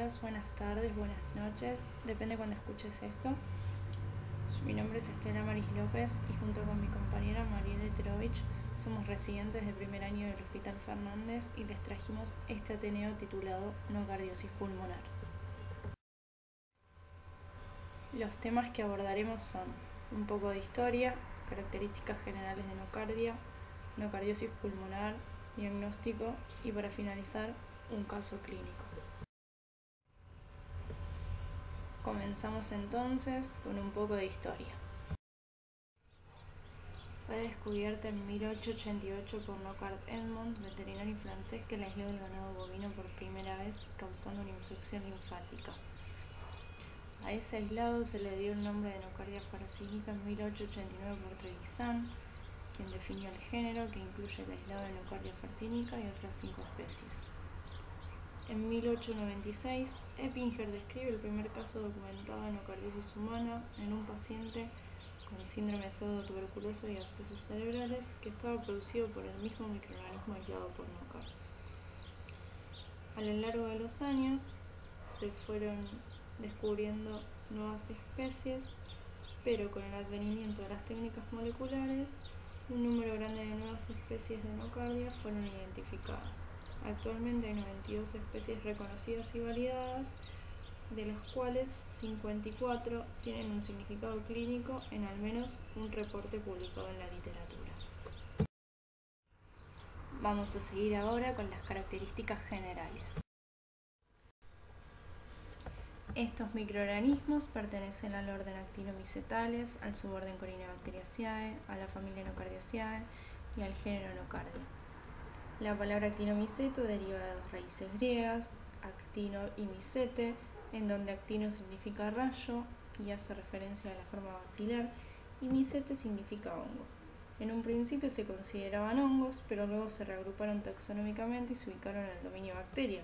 días, buenas tardes, buenas noches, depende cuando escuches esto. Mi nombre es Estela Maris López y junto con mi compañera Mariela Terovich somos residentes de primer año del Hospital Fernández y les trajimos este ateneo titulado Nocardiosis pulmonar. Los temas que abordaremos son un poco de historia, características generales de nocardia, nocardiosis pulmonar, diagnóstico y para finalizar un caso clínico. Comenzamos entonces con un poco de historia. Fue descubierta en 1888 por Locard Edmond, veterinario francés que aisló el ganado bovino por primera vez causando una infección linfática. A ese aislado se le dio el nombre de nocardia farcínica en 1889 por Trevisan, quien definió el género, que incluye el aislado de nocardia farcínica y otras 5 especies. En 1896, Eppinger describe el primer caso documentado de nocardiosis humana en un paciente con síndrome pseudotuberculoso y abscesos cerebrales que estaba producido por el mismo microorganismo aislado por Nocard. A lo largo de los años se fueron descubriendo nuevas especies, pero con el advenimiento de las técnicas moleculares, un número grande de nuevas especies de nocardia fueron identificadas. Actualmente hay 92 especies reconocidas y validadas, de las cuales 54 tienen un significado clínico en al menos un reporte publicado en la literatura. Vamos a seguir ahora con las características generales. Estos microorganismos pertenecen al orden Actinomycetales, al suborden Corynebacteriaceae, a la familia Nocardiaceae y al género Nocardia. La palabra actinomyceto deriva de dos raíces griegas, actino y mycete, en donde actino significa rayo y hace referencia a la forma basilar, y mycete significa hongo. En un principio se consideraban hongos, pero luego se reagruparon taxonómicamente y se ubicaron en el dominio bacteria,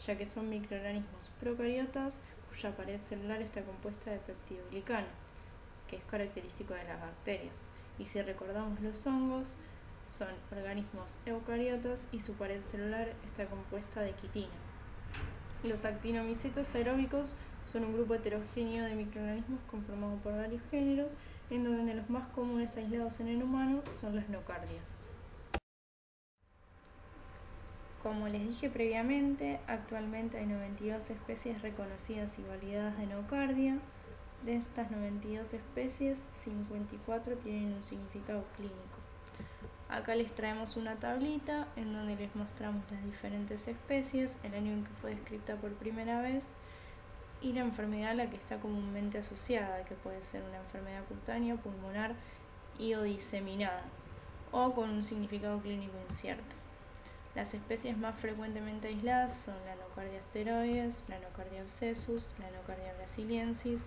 ya que son microorganismos procariotas cuya pared celular está compuesta de peptidoglicano, que es característico de las bacterias. Y si recordamos los hongos, son organismos eucariotas y su pared celular está compuesta de quitina. Los actinomycetos aeróbicos son un grupo heterogéneo de microorganismos conformado por varios géneros, en donde los más comunes aislados en el humano son las nocardias. Como les dije previamente, actualmente hay 92 especies reconocidas y validadas de nocardia. De estas 92 especies, 54 tienen un significado clínico. Acá les traemos una tablita en donde les mostramos las diferentes especies, el año en que fue descrita por primera vez y la enfermedad a la que está comúnmente asociada, que puede ser una enfermedad cutánea, pulmonar y o diseminada, o con un significado clínico incierto. Las especies más frecuentemente aisladas son la Nocardia asteroides, la Nocardia abscessus, la Nocardia brasiliensis,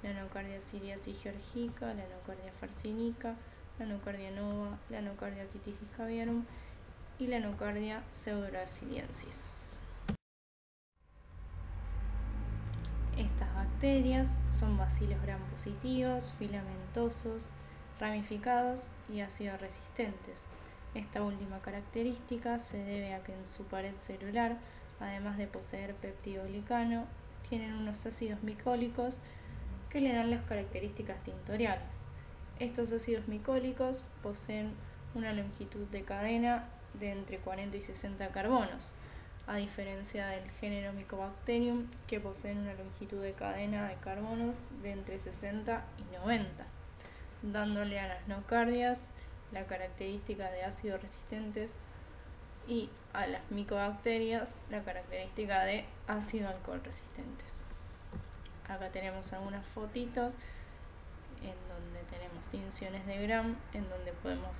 la Nocardia siriaci georgica, la Nocardia farcínica, la Nocardia nova, la Nocardia otitis scabiarum y la Nocardia pseudobrasiliensis. Estas bacterias son bacilos gram positivos, filamentosos, ramificados y ácido resistentes. Esta última característica se debe a que en su pared celular, además de poseer peptidoglicano, tienen unos ácidos micólicos que le dan las características tintoriales. Estos ácidos micólicos poseen una longitud de cadena de entre 40 y 60 carbonos, a diferencia del género Mycobacterium, que poseen una longitud de cadena de carbonos de entre 60 y 90, dándole a las nocardias la característica de ácidos resistentes y a las micobacterias la característica de ácido alcohol resistentes. Acá tenemos algunas fotitos en donde tenemos tinciones de Gram, en donde podemos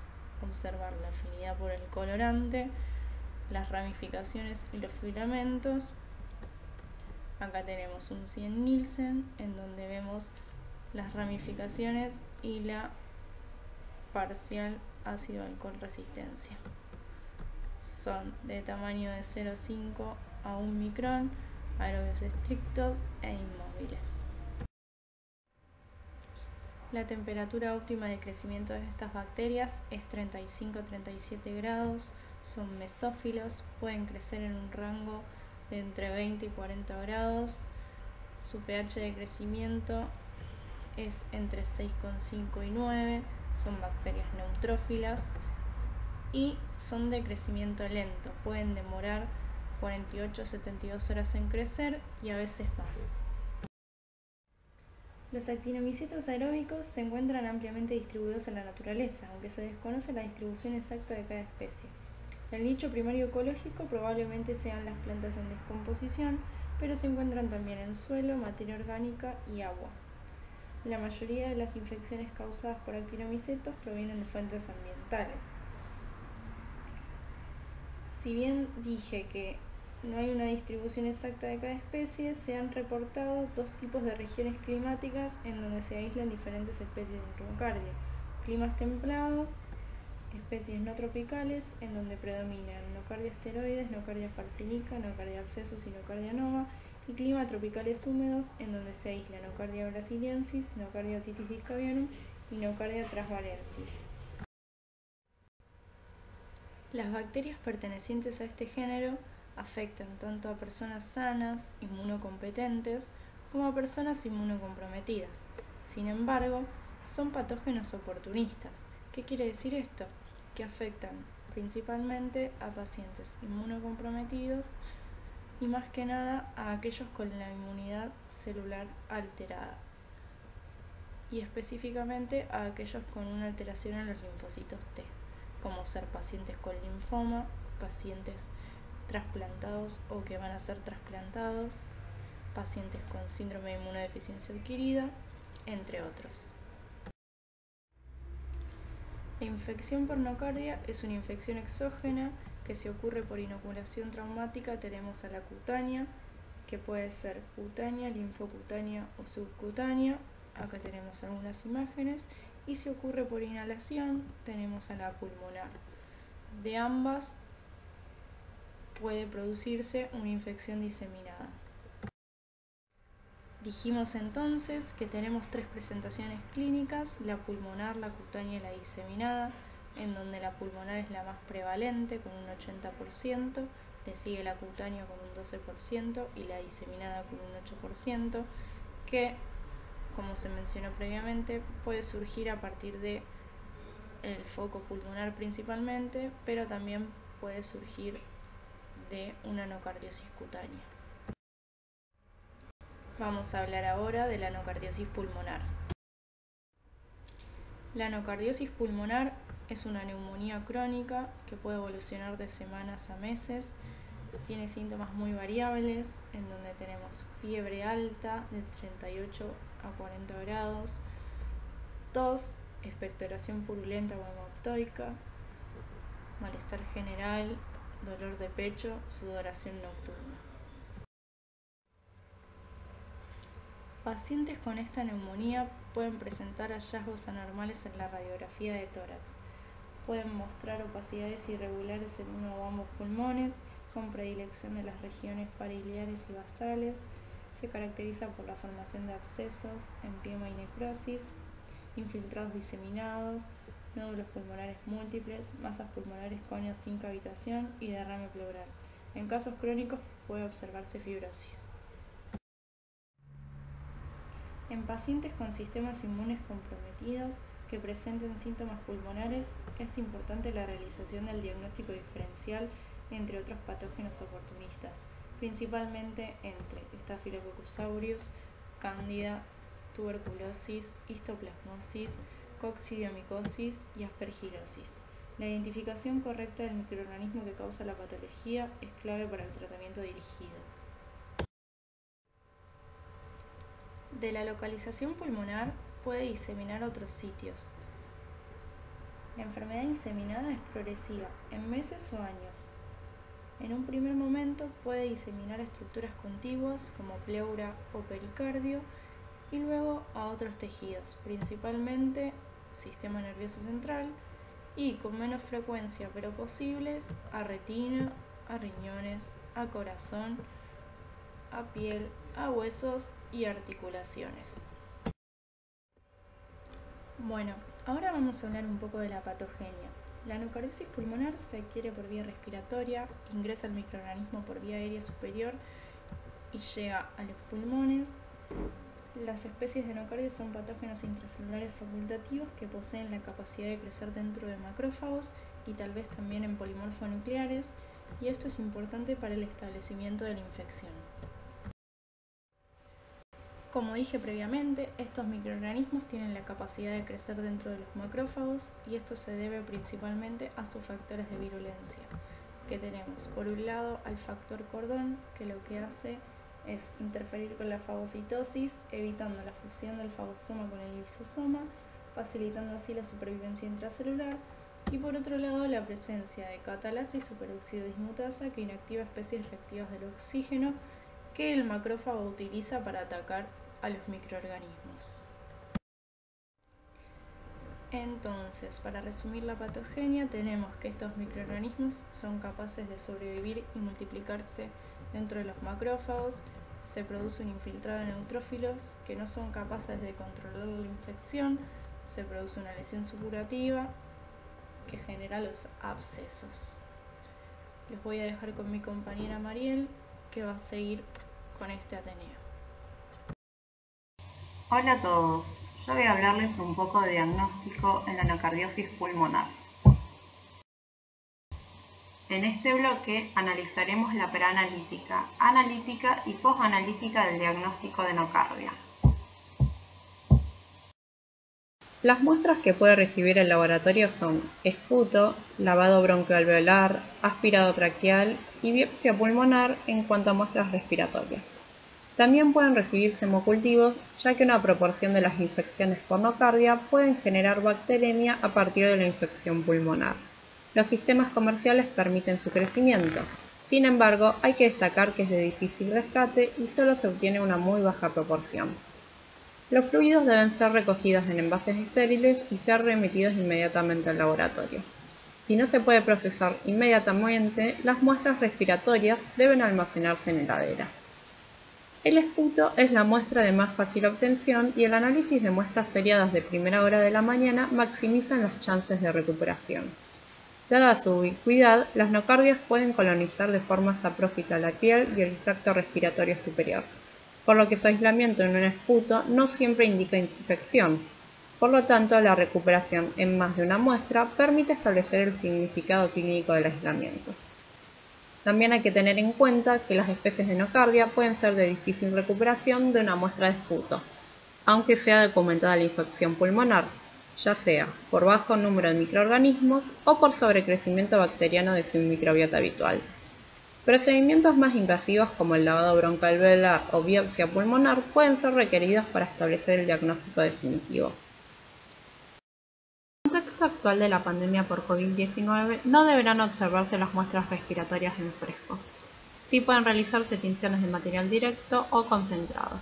observar la afinidad por el colorante, las ramificaciones y los filamentos. Acá tenemos un 100 Nielsen, en donde vemos las ramificaciones y la parcial ácido alcohol resistencia. Son de tamaño de 0,5 a 1 micrón, aerobios estrictos e inmóviles. La temperatura óptima de crecimiento de estas bacterias es 35 a 37 grados, son mesófilos, pueden crecer en un rango de entre 20 y 40 grados. Su pH de crecimiento es entre 6,5 y 9. Son bacterias neutrófilas y son de crecimiento lento. Pueden demorar 48 a 72 horas en crecer y a veces más. Los actinomicetos aeróbicos se encuentran ampliamente distribuidos en la naturaleza, aunque se desconoce la distribución exacta de cada especie. El nicho primario ecológico probablemente sean las plantas en descomposición, pero se encuentran también en suelo, materia orgánica y agua. La mayoría de las infecciones causadas por actinomicetos provienen de fuentes ambientales. Si bien dije que no hay una distribución exacta de cada especie, se han reportado dos tipos de regiones climáticas en donde se aíslan diferentes especies de nocardia: climas templados, especies no tropicales, en donde predominan nocardia asteroides, nocardia farcinica, nocardia abscesus y nocardia nova, y climas tropicales húmedos, en donde se aísla nocardia brasiliensis, nocardia otitis discavianum y nocardia transvalensis. Las bacterias pertenecientes a este género afectan tanto a personas sanas, inmunocompetentes, como a personas inmunocomprometidas. Sin embargo, son patógenos oportunistas. ¿Qué quiere decir esto? Que afectan principalmente a pacientes inmunocomprometidos y más que nada a aquellos con la inmunidad celular alterada, y específicamente a aquellos con una alteración en los linfocitos T, como ser pacientes con linfoma, pacientes trasplantados o que van a ser trasplantados, pacientes con síndrome de inmunodeficiencia adquirida, entre otros. La infección por nocardia es una infección exógena que si ocurre por inoculación traumática tenemos a la cutánea, que puede ser cutánea, linfocutánea o subcutánea. Acá tenemos algunas imágenes. Y si ocurre por inhalación tenemos a la pulmonar. De ambas puede producirse una infección diseminada. Dijimos entonces que tenemos tres presentaciones clínicas: la pulmonar, la cutánea y la diseminada, en donde la pulmonar es la más prevalente con un 80%, le sigue la cutánea con un 12% y la diseminada con un 8%, que, como se mencionó previamente, puede surgir a partir de el foco pulmonar principalmente, pero también puede surgir de una anocardiosis cutánea. Vamos a hablar ahora de la anocardiosis pulmonar. La anocardiosis pulmonar es una neumonía crónica que puede evolucionar de semanas a meses. Tiene síntomas muy variables, en donde tenemos fiebre alta de 38 a 40 grados, tos, expectoración purulenta o hemoptoica, malestar general, dolor de pecho, sudoración nocturna. Pacientes con esta neumonía pueden presentar hallazgos anormales en la radiografía de tórax. Pueden mostrar opacidades irregulares en uno o ambos pulmones, con predilección de las regiones pariliares y basales. Se caracteriza por la formación de abscesos, empiema y necrosis, infiltrados diseminados, nódulos pulmonares múltiples, masas pulmonares con o sin cavitación y derrame pleural. En casos crónicos puede observarse fibrosis. En pacientes con sistemas inmunes comprometidos que presenten síntomas pulmonares, es importante la realización del diagnóstico diferencial entre otros patógenos oportunistas, principalmente entre Staphylococcus aureus, Cándida, tuberculosis, histoplasmosis, coccidiomicosis y aspergilosis. La identificación correcta del microorganismo que causa la patología es clave para el tratamiento dirigido. De la localización pulmonar puede diseminar a otros sitios. La enfermedad diseminada es progresiva, en meses o años. En un primer momento puede diseminar a estructuras contiguas como pleura o pericardio y luego a otros tejidos, principalmente sistema nervioso central y, con menos frecuencia pero posibles, a retina, a riñones, a corazón, a piel, a huesos y articulaciones. Bueno, ahora vamos a hablar un poco de la patogenia. La anocardiosis pulmonar se adquiere por vía respiratoria, ingresa el microorganismo por vía aérea superior y llega a los pulmones. Las especies de nocardia son patógenos intracelulares facultativos que poseen la capacidad de crecer dentro de macrófagos y tal vez también en polimorfonucleares, y esto es importante para el establecimiento de la infección. Como dije previamente, estos microorganismos tienen la capacidad de crecer dentro de los macrófagos y esto se debe principalmente a sus factores de virulencia, que tenemos por un lado al factor cordón, que lo que hace es interferir con la fagocitosis, evitando la fusión del fagosoma con el lisosoma, facilitando así la supervivencia intracelular, y por otro lado la presencia de catalasa y superóxido dismutasa, que inactiva especies reactivas del oxígeno que el macrófago utiliza para atacar a los microorganismos. Entonces, para resumir la patogenia, tenemos que estos microorganismos son capaces de sobrevivir y multiplicarse dentro de los macrófagos. Se produce un infiltrado de neutrófilos que no son capaces de controlar la infección. Se produce una lesión supurativa que genera los abscesos. Les voy a dejar con mi compañera Mariel, que va a seguir con este Ateneo. Hola a todos, yo voy a hablarles un poco de diagnóstico en la anocardiosis pulmonar. En este bloque analizaremos la preanalítica, analítica y posanalítica del diagnóstico de nocardia. Las muestras que puede recibir el laboratorio son esputo, lavado broncoalveolar, aspirado traqueal y biopsia pulmonar en cuanto a muestras respiratorias. También pueden recibirse hemocultivos, ya que una proporción de las infecciones por nocardia pueden generar bacteremia a partir de la infección pulmonar. Los sistemas comerciales permiten su crecimiento. Sin embargo, hay que destacar que es de difícil rescate y solo se obtiene una muy baja proporción. Los fluidos deben ser recogidos en envases estériles y ser remitidos inmediatamente al laboratorio. Si no se puede procesar inmediatamente, las muestras respiratorias deben almacenarse en heladera. El esputo es la muestra de más fácil obtención y el análisis de muestras seriadas de primera hora de la mañana maximizan las chances de recuperación. Dada su ubicuidad, las nocardias pueden colonizar de forma saprófita la piel y el tracto respiratorio superior, por lo que su aislamiento en un esputo no siempre indica infección. Por lo tanto, la recuperación en más de una muestra permite establecer el significado clínico del aislamiento. También hay que tener en cuenta que las especies de nocardia pueden ser de difícil recuperación de una muestra de esputo, aunque sea documentada la infección pulmonar, ya sea por bajo número de microorganismos o por sobrecrecimiento bacteriano de su microbiota habitual. Procedimientos más invasivos como el lavado broncoalveolar o biopsia pulmonar pueden ser requeridos para establecer el diagnóstico definitivo. En el contexto actual de la pandemia por COVID-19 no deberán observarse las muestras respiratorias en fresco. Sí pueden realizarse tinciones de material directo o concentrado.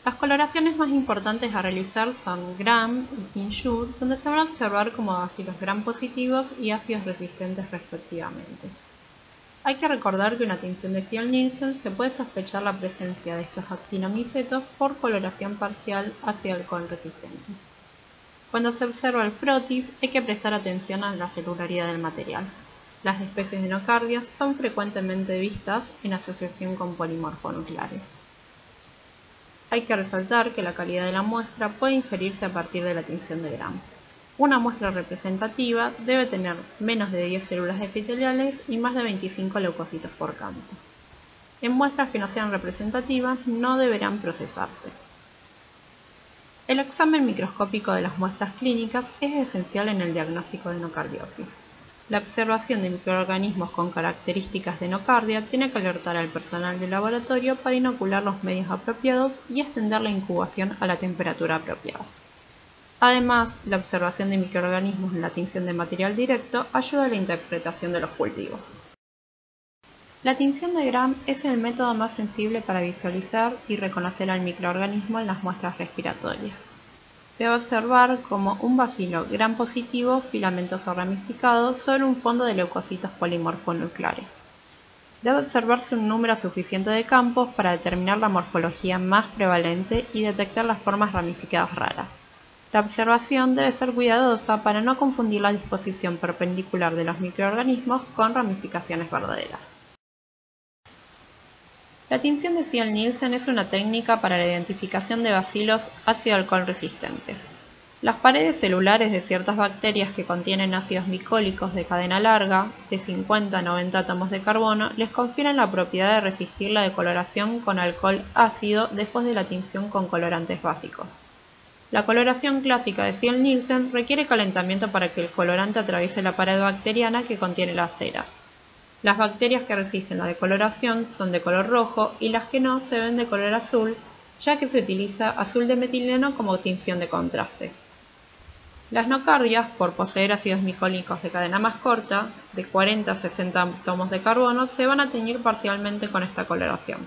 Las coloraciones más importantes a realizar son Gram y Kinshue, donde se van a observar como bacilos Gram positivos y ácidos resistentes respectivamente. Hay que recordar que una tinción de Kiel-Nielsen se puede sospechar la presencia de estos actinomicetos por coloración parcial hacia alcohol resistente. Cuando se observa el frotis, hay que prestar atención a la celularidad del material. Las especies de nocardias son frecuentemente vistas en asociación con polimorfonucleares. Hay que resaltar que la calidad de la muestra puede inferirse a partir de la tinción de Gram. Una muestra representativa debe tener menos de 10 células epiteliales y más de 25 leucocitos por campo. En muestras que no sean representativas no deberán procesarse. El examen microscópico de las muestras clínicas es esencial en el diagnóstico de nocardiosis. La observación de microorganismos con características de nocardia tiene que alertar al personal del laboratorio para inocular los medios apropiados y extender la incubación a la temperatura apropiada. Además, la observación de microorganismos en la tinción de material directo ayuda a la interpretación de los cultivos. La tinción de Gram es el método más sensible para visualizar y reconocer al microorganismo en las muestras respiratorias. Se va a observar como un bacilo Gram positivo filamentoso ramificado sobre un fondo de leucocitos polimorfonucleares. Debe observarse un número suficiente de campos para determinar la morfología más prevalente y detectar las formas ramificadas raras. La observación debe ser cuidadosa para no confundir la disposición perpendicular de los microorganismos con ramificaciones verdaderas. La tinción de Ziehl-Neelsen es una técnica para la identificación de bacilos ácido-alcohol resistentes. Las paredes celulares de ciertas bacterias que contienen ácidos micólicos de cadena larga, de 50 a 90 átomos de carbono, les confieren la propiedad de resistir la decoloración con alcohol ácido después de la tinción con colorantes básicos. La coloración clásica de Ziehl-Neelsen requiere calentamiento para que el colorante atraviese la pared bacteriana que contiene las ceras. Las bacterias que resisten la decoloración son de color rojo y las que no se ven de color azul, ya que se utiliza azul de metileno como tinción de contraste. Las nocardias, por poseer ácidos micólicos de cadena más corta, de 40 a 60 átomos de carbono, se van a teñir parcialmente con esta coloración.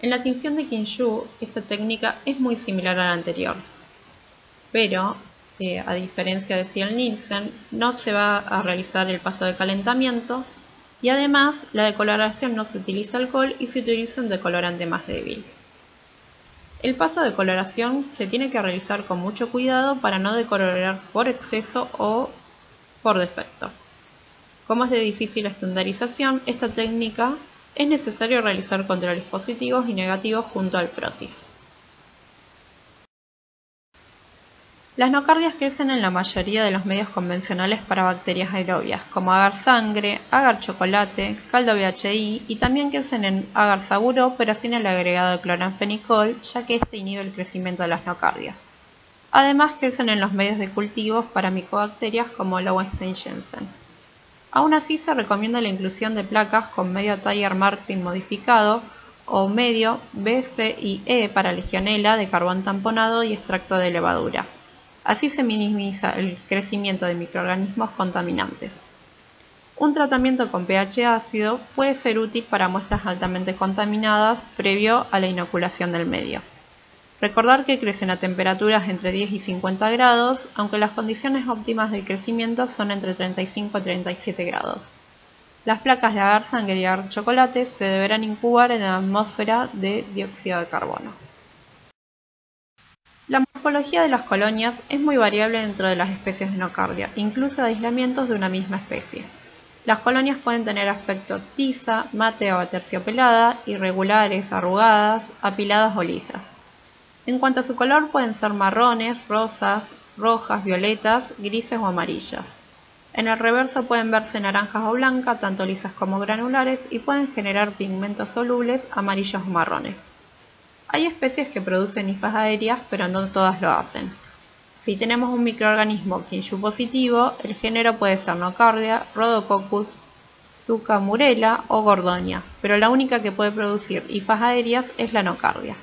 En la tinción de Qinshu, esta técnica es muy similar a la anterior, pero, a diferencia de Ziehl-Neelsen, no se va a realizar el paso de calentamiento y además la decoloración no se utiliza alcohol y se utiliza un decolorante más débil. El paso de coloración se tiene que realizar con mucho cuidado para no decolorar por exceso o por defecto. Como es de difícil estandarización, esta técnica es necesario realizar controles positivos y negativos junto al frotis. Las nocardias crecen en la mayoría de los medios convencionales para bacterias aerobias, como agar sangre, agar chocolate, caldo BHI y también crecen en agar saburó, pero sin el agregado de cloranfenicol, ya que este inhibe el crecimiento de las nocardias. Además crecen en los medios de cultivos para micobacterias como Lowenstein-Jensen. Aún así se recomienda la inclusión de placas con medio Thayer-Martin modificado o medio BCIE para Legionella de carbón tamponado y extracto de levadura. Así se minimiza el crecimiento de microorganismos contaminantes. Un tratamiento con pH ácido puede ser útil para muestras altamente contaminadas previo a la inoculación del medio. Recordar que crecen a temperaturas entre 10 y 50 grados, aunque las condiciones óptimas de crecimiento son entre 35 y 37 grados. Las placas de agar sangre y agar chocolate se deberán incubar en la atmósfera de dióxido de carbono. La morfología de las colonias es muy variable dentro de las especies de nocardia, incluso aislamientos de una misma especie. Las colonias pueden tener aspecto tiza, mate o aterciopelada, irregulares, arrugadas, apiladas o lisas. En cuanto a su color, pueden ser marrones, rosas, rojas, violetas, grises o amarillas. En el reverso pueden verse naranjas o blancas, tanto lisas como granulares, y pueden generar pigmentos solubles, amarillos o marrones. Hay especies que producen hifas aéreas, pero no todas lo hacen. Si tenemos un microorganismo Qinshu positivo, el género puede ser Nocardia, Rhodococcus, Zucca-Murela o Gordonia, pero la única que puede producir hifas aéreas es la Nocardia.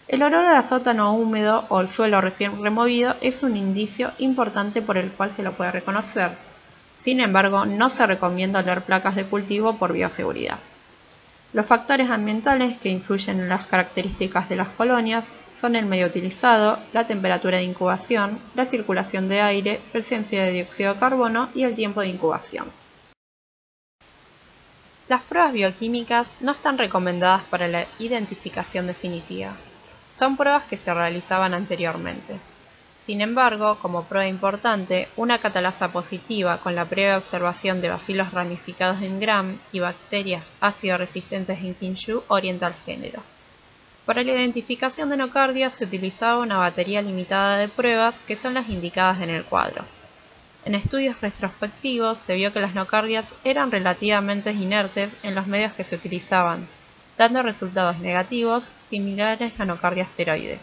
El olor a sótano húmedo o el suelo recién removido es un indicio importante por el cual se lo puede reconocer. Sin embargo, no se recomienda oler placas de cultivo por bioseguridad. Los factores ambientales que influyen en las características de las colonias son el medio utilizado, la temperatura de incubación, la circulación de aire, presencia de dióxido de carbono y el tiempo de incubación. Las pruebas bioquímicas no están recomendadas para la identificación definitiva. Son pruebas que se realizaban anteriormente. Sin embargo, como prueba importante, una catalasa positiva con la previa observación de bacilos ramificados en Gram y bacterias ácido resistentes en Qinshu orienta al género. Para la identificación de nocardias se utilizaba una batería limitada de pruebas que son las indicadas en el cuadro. En estudios retrospectivos se vio que las nocardias eran relativamente inertes en los medios que se utilizaban, dando resultados negativos similares a nocardias esteroides.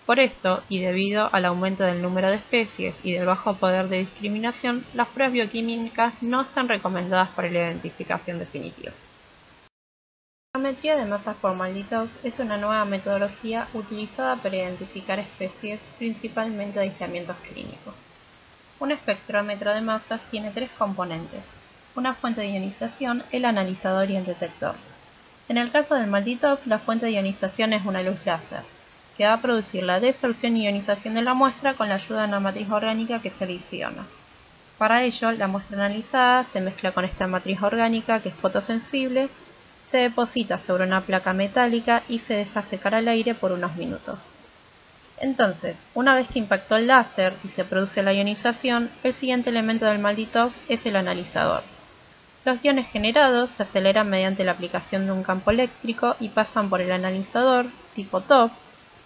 Por esto, y debido al aumento del número de especies y del bajo poder de discriminación, las pruebas bioquímicas no están recomendadas para la identificación definitiva. La geometría de masas por Malditov es una nueva metodología utilizada para identificar especies, principalmente de aislamientos clínicos. Un espectrómetro de masas tiene tres componentes: una fuente de ionización, el analizador y el detector. En el caso del Malditov, la fuente de ionización es una luz láser, que va a producir la desorción y ionización de la muestra con la ayuda de una matriz orgánica que se lesiona. Para ello, la muestra analizada se mezcla con esta matriz orgánica que es fotosensible, se deposita sobre una placa metálica y se deja secar al aire por unos minutos. Entonces, una vez que impactó el láser y se produce la ionización, el siguiente elemento del MALDI-TOF es el analizador. Los iones generados se aceleran mediante la aplicación de un campo eléctrico y pasan por el analizador, tipo TOF,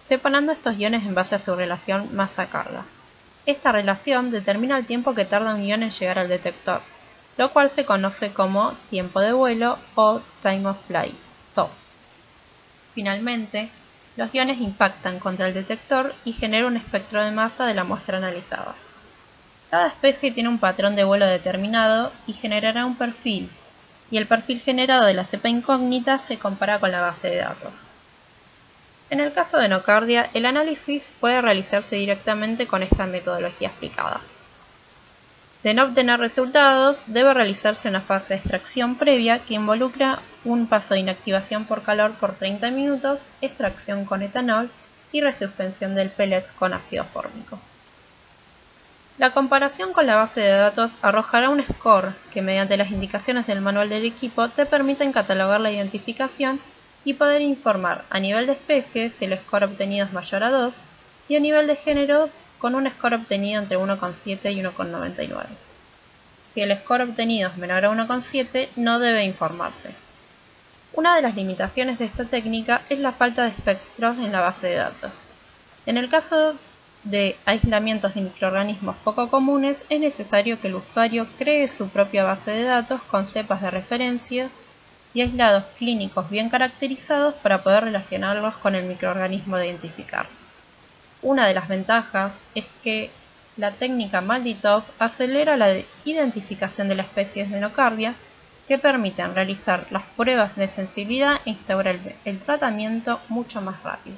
separando estos iones en base a su relación masa-carga. Esta relación determina el tiempo que tarda un ion en llegar al detector, lo cual se conoce como tiempo de vuelo o time of flight, TOF. Finalmente, los iones impactan contra el detector y generan un espectro de masa de la muestra analizada. Cada especie tiene un patrón de vuelo determinado y generará un perfil, y el perfil generado de la cepa incógnita se compara con la base de datos. En el caso de Nocardia, el análisis puede realizarse directamente con esta metodología explicada. De no obtener resultados, debe realizarse una fase de extracción previa que involucra un paso de inactivación por calor por 30 minutos, extracción con etanol y resuspensión del pellet con ácido fórmico. La comparación con la base de datos arrojará un score que, mediante las indicaciones del manual del equipo, te permiten catalogar la identificación y poder informar a nivel de especie si el score obtenido es mayor a 2 y a nivel de género con un score obtenido entre 1,7 y 1,99. Si el score obtenido es menor a 1,7, no debe informarse. Una de las limitaciones de esta técnica es la falta de espectros en la base de datos. En el caso de aislamientos de microorganismos poco comunes, es necesario que el usuario cree su propia base de datos con cepas de referencias y aislados clínicos bien caracterizados para poder relacionarlos con el microorganismo de identificar. Una de las ventajas es que la técnica MALDI-TOF acelera la identificación de las especies de Nocardia, que permiten realizar las pruebas de sensibilidad e instaurar el tratamiento mucho más rápido.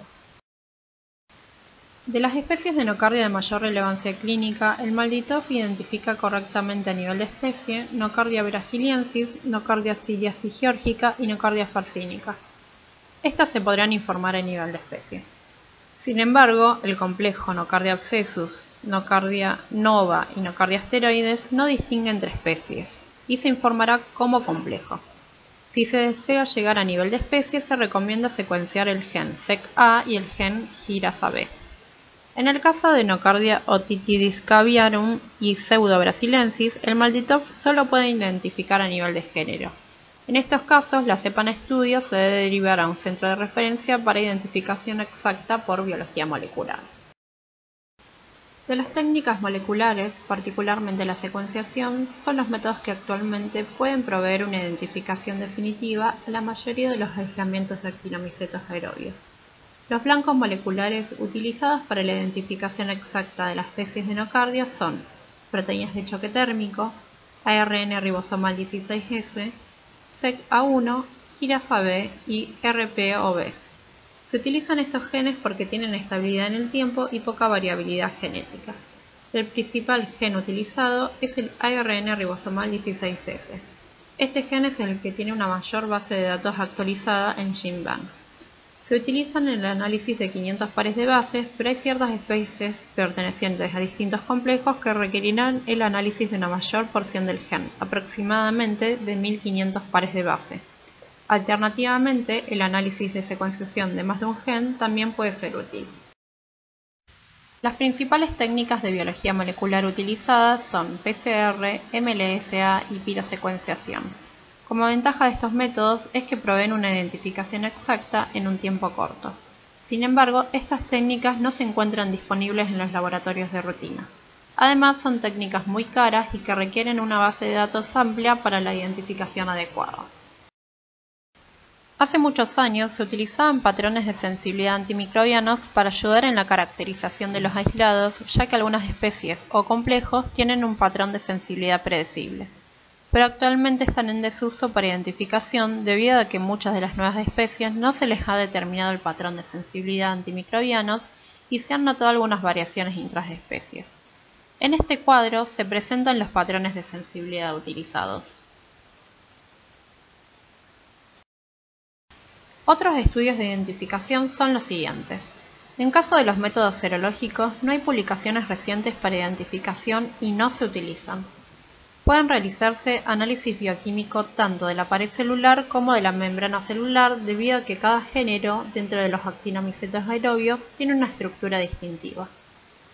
De las especies de Nocardia de mayor relevancia clínica, el MALDI-TOF identifica correctamente a nivel de especie Nocardia brasiliensis, Nocardia ciliacis georgica y Nocardia farcínica. Estas se podrán informar a nivel de especie. Sin embargo, el complejo Nocardia abscessus, Nocardia nova y Nocardia asteroides no distingue entre especies y se informará como complejo. Si se desea llegar a nivel de especie, se recomienda secuenciar el gen SEC-A y el gen GIRASA-B. En el caso de Nocardia otitidis caviarum y pseudo-brasilensis, el MALDI-TOF solo puede identificar a nivel de género. En estos casos, la cepa en estudio se debe derivar a un centro de referencia para identificación exacta por biología molecular. De las técnicas moleculares, particularmente la secuenciación, son los métodos que actualmente pueden proveer una identificación definitiva a la mayoría de los aislamientos de actinomicetos aerobios. Los blancos moleculares utilizados para la identificación exacta de las especies de Nocardia son proteínas de choque térmico, ARN ribosomal 16S, SEC-A1, GIRASA-B y RPOB. Se utilizan estos genes porque tienen estabilidad en el tiempo y poca variabilidad genética. El principal gen utilizado es el ARN ribosomal 16S. Este gen es el que tiene una mayor base de datos actualizada en GenBank. Se utilizan en el análisis de 500 pares de bases, pero hay ciertas especies pertenecientes a distintos complejos que requerirán el análisis de una mayor porción del gen, aproximadamente de 1500 pares de base. Alternativamente, el análisis de secuenciación de más de un gen también puede ser útil. Las principales técnicas de biología molecular utilizadas son PCR, MLSA y pirosecuenciación. Como ventaja de estos métodos es que proveen una identificación exacta en un tiempo corto. Sin embargo, estas técnicas no se encuentran disponibles en los laboratorios de rutina. Además, son técnicas muy caras y que requieren una base de datos amplia para la identificación adecuada. Hace muchos años se utilizaban patrones de sensibilidad antimicrobianos para ayudar en la caracterización de los aislados, ya que algunas especies o complejos tienen un patrón de sensibilidad predecible. Pero actualmente están en desuso para identificación debido a que muchas de las nuevas especies no se les ha determinado el patrón de sensibilidad antimicrobianos y se han notado algunas variaciones intraespecies. En este cuadro se presentan los patrones de sensibilidad utilizados. Otros estudios de identificación son los siguientes. En caso de los métodos serológicos, no hay publicaciones recientes para identificación y no se utilizan. Pueden realizarse análisis bioquímico tanto de la pared celular como de la membrana celular debido a que cada género dentro de los actinomicetos aerobios tiene una estructura distintiva.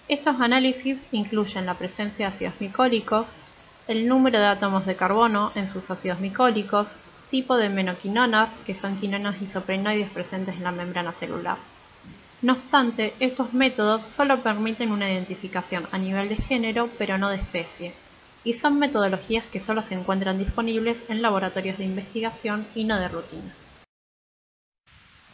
Estos análisis incluyen la presencia de ácidos micólicos, el número de átomos de carbono en sus ácidos micólicos, tipo de menoquinonas, que son quinonas isoprenoides presentes en la membrana celular. No obstante, estos métodos solo permiten una identificación a nivel de género, pero no de especie, y son metodologías que solo se encuentran disponibles en laboratorios de investigación y no de rutina.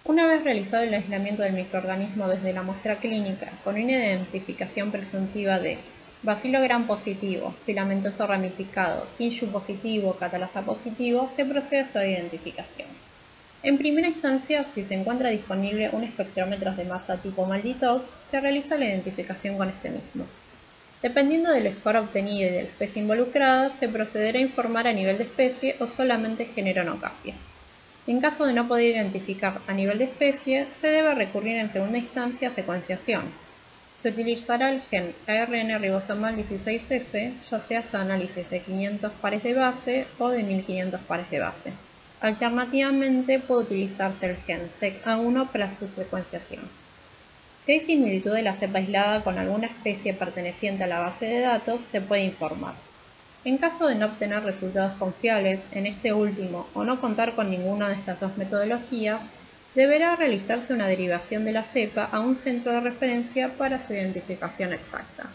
Una vez realizado el aislamiento del microorganismo desde la muestra clínica con una identificación presuntiva de bacilo gram positivo, filamentoso ramificado, Kinshuu positivo, catalasa positivo, se procede a su identificación. En primera instancia, si se encuentra disponible un espectrómetro de masa tipo MALDI-TOF, se realiza la identificación con este mismo. Dependiendo del score obtenido y de la especie involucrada, se procederá a informar a nivel de especie o solamente género no cambia. En caso de no poder identificar a nivel de especie, se debe recurrir en segunda instancia a secuenciación. Se utilizará el gen ARN ribosomal 16S, ya sea análisis de 500 pares de base o de 1500 pares de base. Alternativamente, puede utilizarse el gen SEC-A1 para su secuenciación. Si hay similitud de la cepa aislada con alguna especie perteneciente a la base de datos, se puede informar. En caso de no obtener resultados confiables en este último o no contar con ninguna de estas dos metodologías, deberá realizarse una derivación de la cepa a un centro de referencia para su identificación exacta.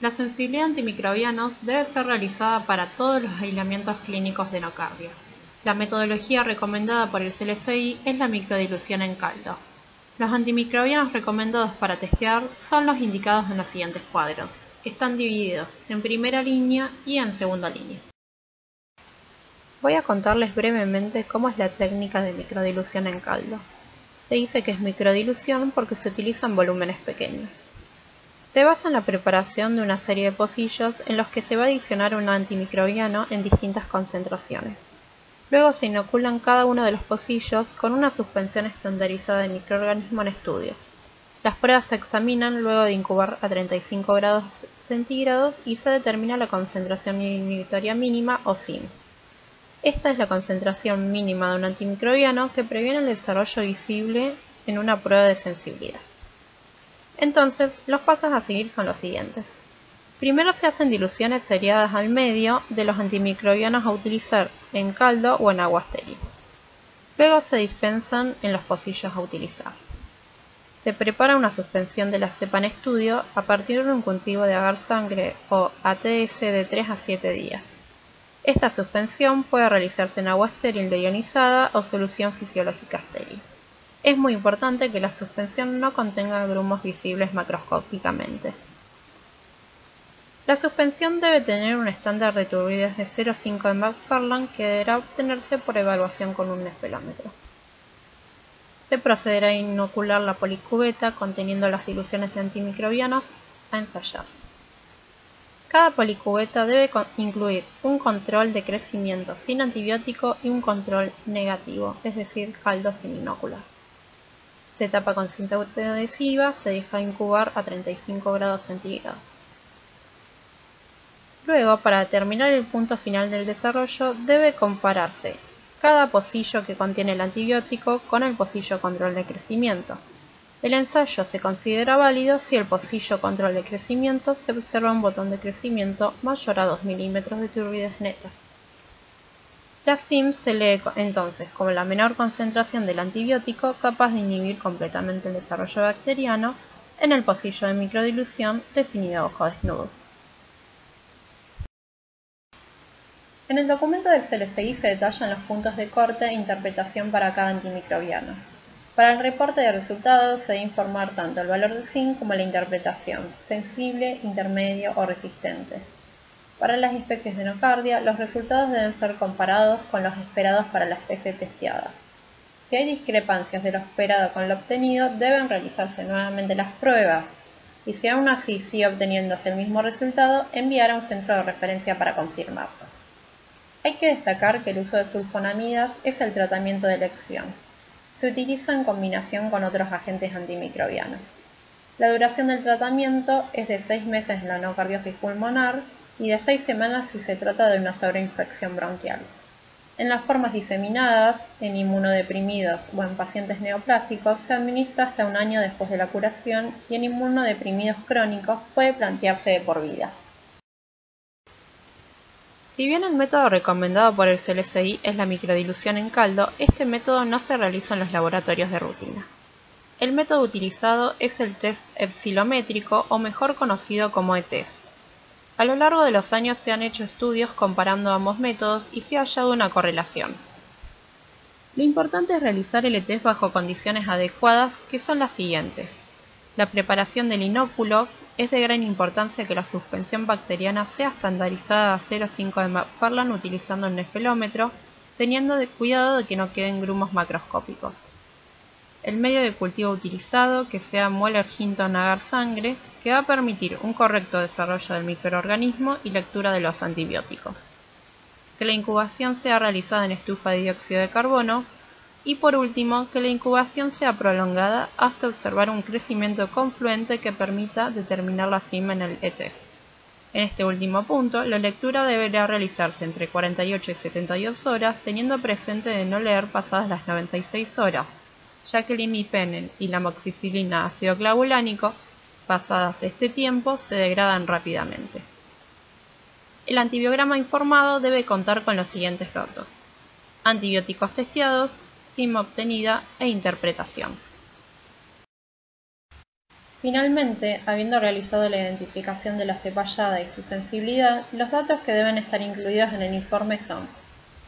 La sensibilidad a antimicrobianos debe ser realizada para todos los aislamientos clínicos de nocardia. La metodología recomendada por el CLSI es la microdilución en caldo. Los antimicrobianos recomendados para testear son los indicados en los siguientes cuadros. Están divididos en primera línea y en segunda línea. Voy a contarles brevemente cómo es la técnica de microdilución en caldo. Se dice que es microdilución porque se utilizan volúmenes pequeños. Se basa en la preparación de una serie de pocillos en los que se va a adicionar un antimicrobiano en distintas concentraciones. Luego se inoculan cada uno de los pocillos con una suspensión estandarizada de microorganismo en estudio. Las pruebas se examinan luego de incubar a 35 grados centígrados y se determina la concentración inhibitoria mínima o CIM. Esta es la concentración mínima de un antimicrobiano que previene el desarrollo visible en una prueba de sensibilidad. Entonces, los pasos a seguir son los siguientes. Primero se hacen diluciones seriadas al medio de los antimicrobianos a utilizar en caldo o en agua estéril. Luego se dispensan en los pocillos a utilizar. Se prepara una suspensión de la cepa en estudio a partir de un cultivo de agar-sangre o ATS de 3 a 7 días. Esta suspensión puede realizarse en agua estéril deionizada o solución fisiológica estéril. Es muy importante que la suspensión no contenga grumos visibles macroscópicamente. La suspensión debe tener un estándar de turbidez de 0,5 de McFarland que deberá obtenerse por evaluación con un neflómetro. Se procederá a inocular la policubeta conteniendo las diluciones de antimicrobianos a ensayar. Cada policubeta debe incluir un control de crecimiento sin antibiótico y un control negativo, es decir, caldo sin inocular. Se tapa con cinta adhesiva, se deja incubar a 35 grados centígrados. Luego, para determinar el punto final del desarrollo, debe compararse cada pocillo que contiene el antibiótico con el pocillo control de crecimiento. El ensayo se considera válido si el pocillo control de crecimiento se observa un botón de crecimiento mayor a 2 milímetros de turbidez neta. La CIM se lee entonces como la menor concentración del antibiótico capaz de inhibir completamente el desarrollo bacteriano en el pocillo de microdilución definido a ojo desnudo. En el documento del CLSI se detallan los puntos de corte e interpretación para cada antimicrobiano. Para el reporte de resultados se debe informar tanto el valor de CIM como la interpretación, sensible, intermedio o resistente. Para las especies de nocardia, los resultados deben ser comparados con los esperados para la especie testeada. Si hay discrepancias de lo esperado con lo obtenido, deben realizarse nuevamente las pruebas, y si aún así sigue obteniéndose el mismo resultado, enviar a un centro de referencia para confirmarlo. Hay que destacar que el uso de sulfonamidas es el tratamiento de elección. Se utiliza en combinación con otros agentes antimicrobianos. La duración del tratamiento es de 6 meses en la nocardiosis pulmonar y de 6 semanas si se trata de una sobreinfección bronquial. En las formas diseminadas, en inmunodeprimidos o en pacientes neoplásicos, se administra hasta 1 año después de la curación y en inmunodeprimidos crónicos puede plantearse de por vida. Si bien el método recomendado por el CLSI es la microdilución en caldo, este método no se realiza en los laboratorios de rutina. El método utilizado es el test epsilométrico o mejor conocido como ETEST. A lo largo de los años se han hecho estudios comparando ambos métodos y se ha hallado una correlación. Lo importante es realizar el ETEST bajo condiciones adecuadas, que son las siguientes. La preparación del inóculo. Es de gran importancia que la suspensión bacteriana sea estandarizada a 0,5 de McFarland utilizando un nefelómetro, teniendo cuidado de que no queden grumos macroscópicos. El medio de cultivo utilizado, que sea Mueller-Hinton agar-sangre, que va a permitir un correcto desarrollo del microorganismo y lectura de los antibióticos. Que la incubación sea realizada en estufa de dióxido de carbono. Y por último, que la incubación sea prolongada hasta observar un crecimiento confluente que permita determinar la cima en el ETEST. En este último punto, la lectura deberá realizarse entre 48 y 72 horas, teniendo presente de no leer pasadas las 96 horas, ya que el imipenem y la amoxicilina ácido clavulánico, pasadas este tiempo, se degradan rápidamente. El antibiograma informado debe contar con los siguientes datos: antibióticos testeados, cima obtenida e interpretación. Finalmente, habiendo realizado la identificación de la cepa hallada y su sensibilidad, los datos que deben estar incluidos en el informe son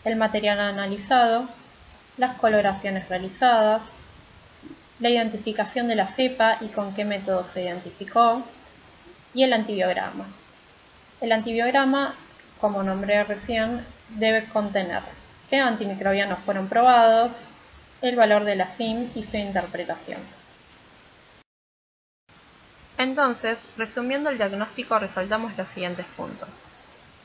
el material analizado, las coloraciones realizadas, la identificación de la cepa y con qué método se identificó, y el antibiograma. El antibiograma, como nombré recién, debe contener qué antimicrobianos fueron probados, el valor de la CIM y su interpretación. Entonces, resumiendo el diagnóstico, resaltamos los siguientes puntos.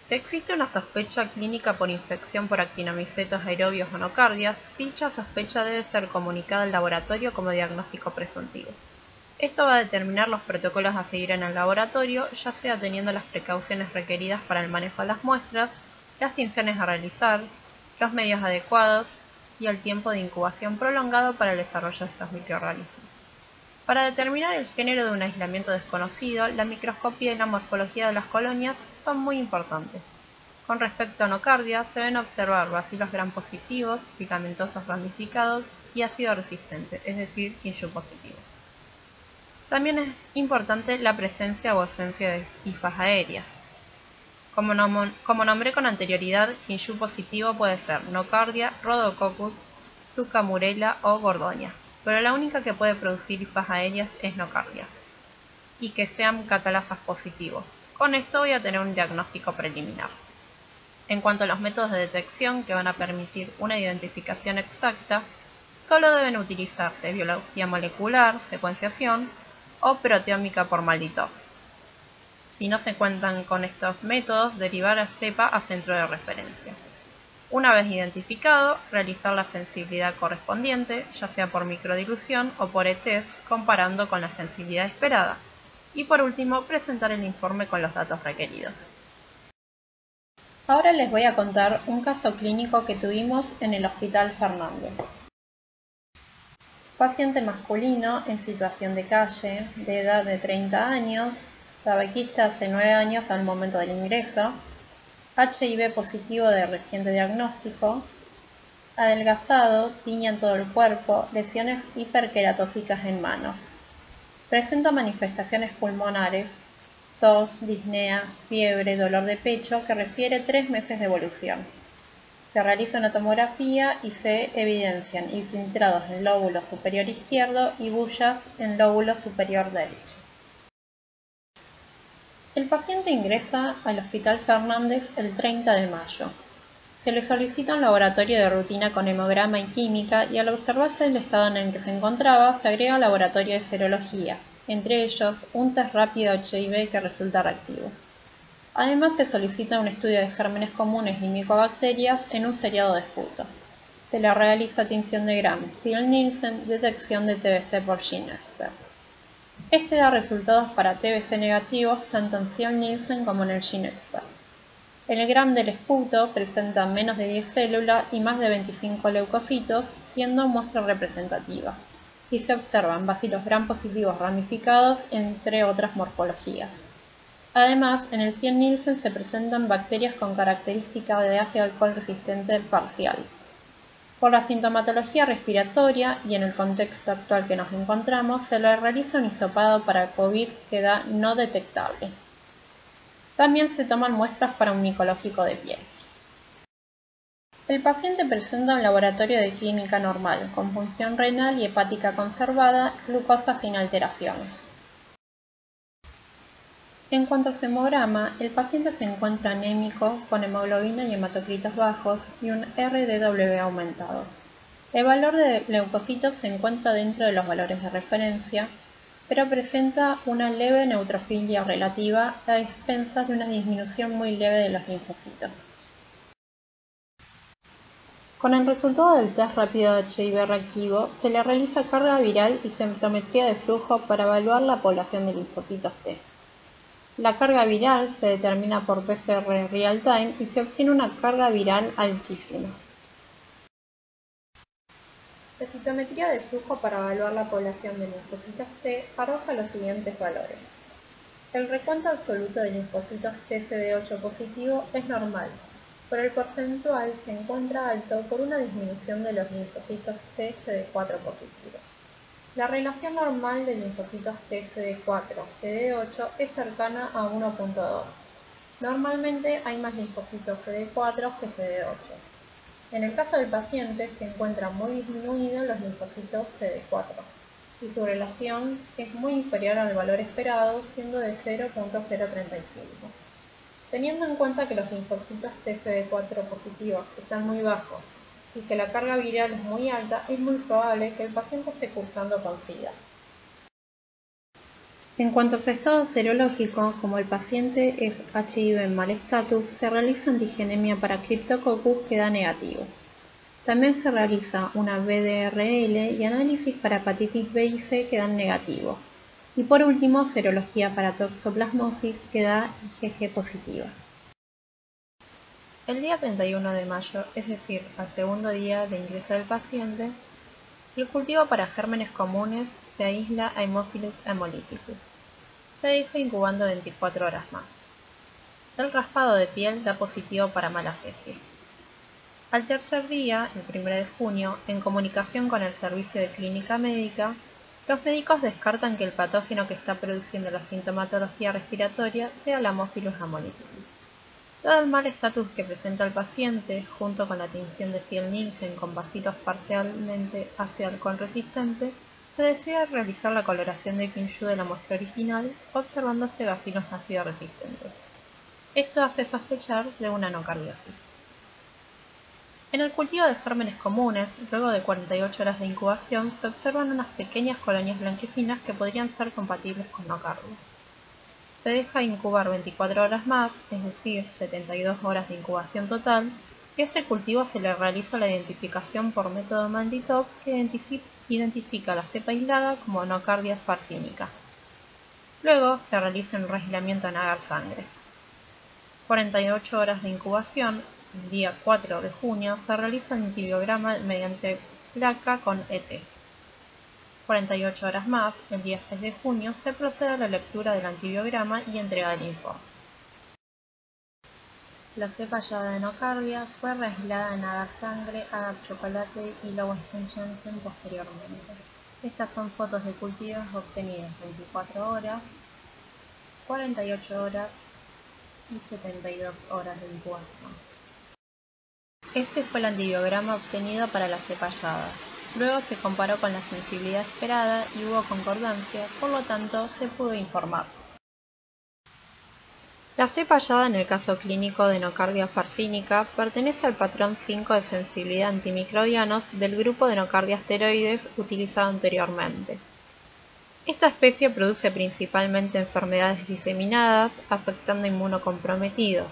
Si existe una sospecha clínica por infección por actinomicetos aerobios o nocardias, dicha sospecha debe ser comunicada al laboratorio como diagnóstico presuntivo. Esto va a determinar los protocolos a seguir en el laboratorio, ya sea teniendo las precauciones requeridas para el manejo de las muestras, las tinciones a realizar, los medios adecuados y el tiempo de incubación prolongado para el desarrollo de estos microorganismos. Para determinar el género de un aislamiento desconocido, la microscopía y la morfología de las colonias son muy importantes. Con respecto a nocardia, se deben observar bacilos gram positivos, filamentosos ramificados y ácido resistente, es decir, Kinshú positivo. También es importante la presencia o ausencia de hifas aéreas. Como nombré con anterioridad, Kinshú positivo puede ser nocardia, rhodococcus, Zucca-Murela o gordonia, pero la única que puede producir hifas aéreas es nocardia, y que sean catalasas positivos. Con esto voy a tener un diagnóstico preliminar. En cuanto a los métodos de detección que van a permitir una identificación exacta, solo deben utilizarse biología molecular, secuenciación o proteómica por Malditor. Si no se cuentan con estos métodos, derivar a cepa a centro de referencia. Una vez identificado, realizar la sensibilidad correspondiente, ya sea por microdilución o por ETEST, comparando con la sensibilidad esperada. Y por último, presentar el informe con los datos requeridos. Ahora les voy a contar un caso clínico que tuvimos en el Hospital Fernández. Paciente masculino en situación de calle, de edad de 30 años, tabaquista hace 9 años al momento del ingreso, HIV positivo de reciente diagnóstico, adelgazado, tiña en todo el cuerpo, lesiones hiperqueratóxicas en manos. Presenta manifestaciones pulmonares, tos, disnea, fiebre, dolor de pecho que refiere 3 meses de evolución. Se realiza una tomografía y se evidencian infiltrados en el lóbulo superior izquierdo y bullas en el lóbulo superior derecho. El paciente ingresa al Hospital Fernández el 30 de mayo. Se le solicita un laboratorio de rutina con hemograma y química y al observarse el estado en el que se encontraba, se agrega un laboratorio de serología, entre ellos un test rápido HIV que resulta reactivo. Además se solicita un estudio de gérmenes comunes y micobacterias en un seriado de esputo. Se le realiza tinción de Gram, Ziehl-Neelsen, detección de TBC por GeneXpert. Este da resultados para TBC negativos tanto en Ziel-Nielsen como en el GeneXpert. El gram del esputo presenta menos de 10 células y más de 25 leucocitos, siendo muestra representativa, y se observan bacilos gram positivos ramificados, entre otras morfologías. Además, en el Ziel-Nielsen se presentan bacterias con característica de ácido alcohol resistente parcial. Por la sintomatología respiratoria y en el contexto actual que nos encontramos, se le realiza un hisopado para COVID que da no detectable. También se toman muestras para un micológico de piel. El paciente presenta un laboratorio de clínica normal, con función renal y hepática conservada, glucosa sin alteraciones. En cuanto a hemograma, el paciente se encuentra anémico, con hemoglobina y hematocritos bajos y un RDW aumentado. El valor de leucocitos se encuentra dentro de los valores de referencia, pero presenta una leve neutrofilia relativa a expensas de una disminución muy leve de los linfocitos. Con el resultado del test rápido de HIV reactivo, se le realiza carga viral y sintometría de flujo para evaluar la población de linfocitos T. La carga viral se determina por PCR real-time y se obtiene una carga viral altísima. La citometría de flujo para evaluar la población de linfocitos T arroja los siguientes valores. El recuento absoluto de linfocitos TCD8 positivo es normal, pero el porcentual se encuentra alto por una disminución de los linfocitos TCD4 positivos. La relación normal de linfocitos TCD4-CD8 es cercana a 1.2. Normalmente hay más linfocitos CD4 que CD8. En el caso del paciente se encuentran muy disminuidos los linfocitos CD4 y su relación es muy inferior al valor esperado, siendo de 0.035. Teniendo en cuenta que los linfocitos TCD4 positivos están muy bajos y que la carga viral es muy alta, es muy probable que el paciente esté cursando con SIDA. En cuanto a su estado serológico, como el paciente es HIV en mal estatus, se realiza antigenemia para Cryptococcus que da negativo. También se realiza una BDRL y análisis para hepatitis B y C que dan negativo. Y por último, serología para toxoplasmosis que da IgG positiva. El día 31 de mayo, es decir, al segundo día de ingreso del paciente, el cultivo para gérmenes comunes se aísla a Haemophilus hemolyticus. Se deja incubando 24 horas más. El raspado de piel da positivo para malacesia. Al tercer día, el 1 de junio, en comunicación con el servicio de clínica médica, los médicos descartan que el patógeno que está produciendo la sintomatología respiratoria sea la Haemophilus hemolyticus. Dado el mal estatus que presenta el paciente, junto con la tinción de Ziel-Nielsen con bacilos parcialmente ácido alcohol resistente, se decide realizar la coloración de Quinchou de la muestra original, observándose bacilos ácido resistentes. Esto hace sospechar de una anocardiosis. En el cultivo de gérmenes comunes, luego de 48 horas de incubación, se observan unas pequeñas colonias blanquecinas que podrían ser compatibles con nocardia. Se deja incubar 24 horas más, es decir, 72 horas de incubación total, y a este cultivo se le realiza la identificación por método Mann-Dittrop que identifica la cepa aislada como nocardia sparcínica. Luego se realiza un reaislamiento en agar-sangre. 48 horas de incubación, el día 4 de junio, se realiza un antibiograma mediante placa con ETS. 48 horas más, el día 6 de junio, se procede a la lectura del antibiograma y entrega del informe. La cepa hallada de nocardia fue reaislada en agar-sangre, agar-chocolate y Lowenstein-Janssen posteriormente. Estas son fotos de cultivos obtenidas 24 horas, 48 horas y 72 horas de incubación. Este fue el antibiograma obtenido para la cepa hallada. Luego se comparó con la sensibilidad esperada y hubo concordancia, por lo tanto se pudo informar. La cepa hallada en el caso clínico de nocardia sparcínica pertenece al patrón 5 de sensibilidad a antimicrobianos del grupo de nocardia esteroides utilizado anteriormente. Esta especie produce principalmente enfermedades diseminadas, afectando inmunocomprometidos.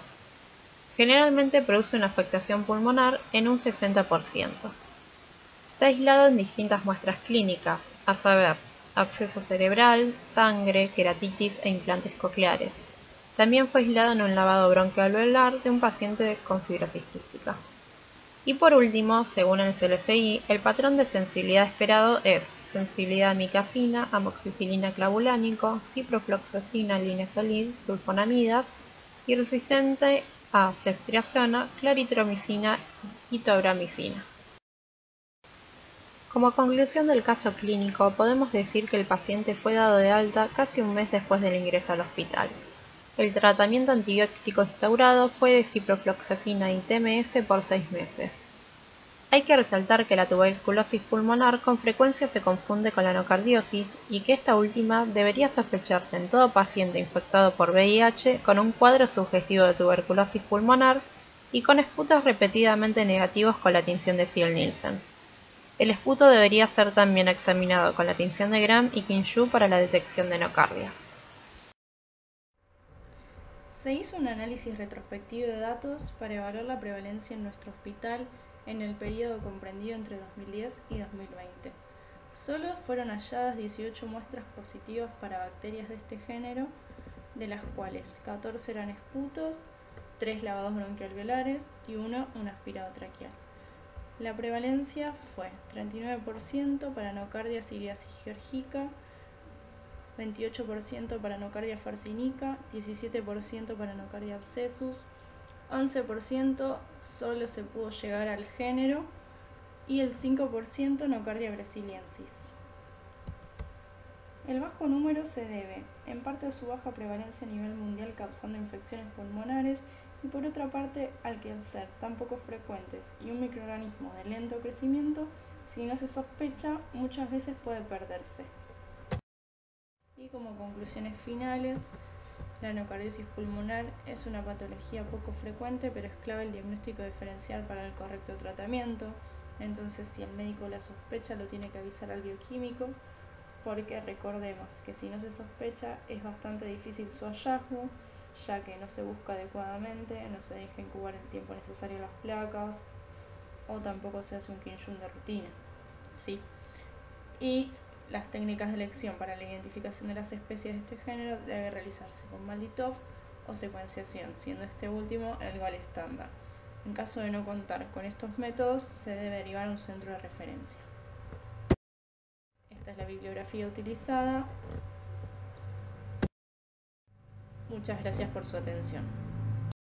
Generalmente produce una afectación pulmonar en un 60%. Se ha aislado en distintas muestras clínicas, a saber, absceso cerebral, sangre, queratitis e implantes cocleares. También fue aislado en un lavado bronquialveolar de un paciente con fibrosis quística. Y por último, según el CLCI, el patrón de sensibilidad esperado es sensibilidad a micacina, amoxicilina clavulánico, ciprofloxacina, linezolid, sulfonamidas y resistente a ceftriaxona, claritromicina y tobramicina. Como conclusión del caso clínico, podemos decir que el paciente fue dado de alta casi un mes después del ingreso al hospital. El tratamiento antibiótico instaurado fue de ciprofloxacina y TMS por 6 meses. Hay que resaltar que la tuberculosis pulmonar con frecuencia se confunde con la nocardiosis y que esta última debería sospecharse en todo paciente infectado por VIH con un cuadro sugestivo de tuberculosis pulmonar y con esputos repetidamente negativos con la tinción de Ziel-Nielsen. El esputo debería ser también examinado con la tinción de Gram y Kinshú para la detección de nocardia. Se hizo un análisis retrospectivo de datos para evaluar la prevalencia en nuestro hospital en el periodo comprendido entre 2010 y 2020. Solo fueron halladas 18 muestras positivas para bacterias de este género, de las cuales 14 eran esputos, 3 lavados bronquialveolares y 1 un aspirado traqueal. La prevalencia fue 39% para nocardia siriasis georgica, 28% para nocardia farcinica, 17% para nocardia abscesus, 11% solo se pudo llegar al género y el 5% nocardia brasiliensis. El bajo número se debe en parte a su baja prevalencia a nivel mundial causando infecciones pulmonares y por otra parte al que al ser tan poco frecuentes y un microorganismo de lento crecimiento, si no se sospecha, muchas veces puede perderse. Y como conclusiones finales, la nocardiosis pulmonar es una patología poco frecuente, pero es clave el diagnóstico diferencial para el correcto tratamiento. Entonces, si el médico la sospecha, lo tiene que avisar al bioquímico, porque recordemos que si no se sospecha es bastante difícil su hallazgo, ya que no se busca adecuadamente, no se deja incubar el tiempo necesario las placas, o tampoco se hace un Kinshun de rutina. Sí. Y las técnicas de elección para la identificación de las especies de este género debe realizarse con Malditov o secuenciación, siendo este último el GAL estándar. En caso de no contar con estos métodos, se debe derivar a un centro de referencia. Esta es la bibliografía utilizada. Muchas gracias por su atención.